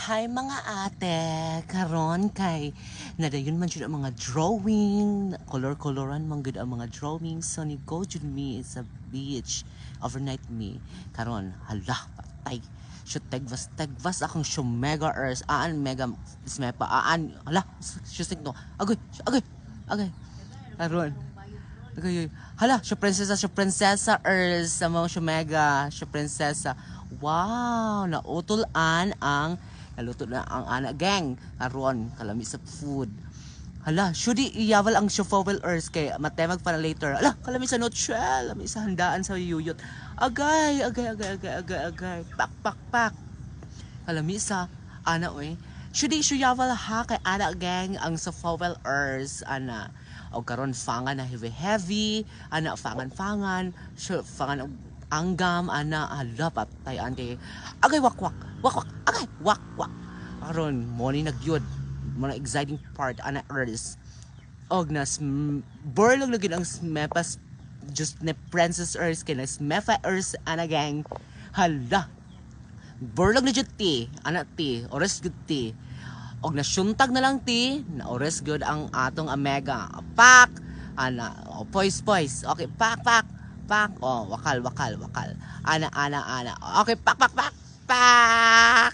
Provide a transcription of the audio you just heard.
Hi mga ate, karon kay nadayon man jud ang mga drawing, color-coloran man gud ang mga drawing, so ni go jud me sa beach overnight me. Karon hala patay. Siya tagvas akong siya mega earth, mega smepa, hala siya signo. Agoy, agoy, agoy. Karon. Okay. Hala, siya prinsesa Earth sa mga siya mega, siya prinsesa. Wow, nautulan ang naluto na ang anak gang aron kalami sa food. Hala, shudi iyawal ang Shofowel Earth kay matemag pa na later. Hala, kalami sa nutshell, lami sa handaan sa yuyot. Agay, agay, agay, agay, agay, agay. Pak, pak, pak. Kalami sa ana oy. Shudi iyawal ha kay anak gang ang Shofowel Earth ana. O karon fangan na heavy, ana fangan, fangan og anggam, ana hala patay kay agay wakwak, wakwak, agay wakwak. Karon mo ni nagyod, mo na exciting part ana earth. Og nas burlog lagi ang smepas just ne Princess Earth kay nas mefa Earth ana gang. Hala. Burlog na jud ti, ana ti, oras gud ti. Og nasyuntag na lang ti, na ores good ang atong mega. Pak! Ana, poise. Okay, pak. Wakal. Ana. Okay, pak.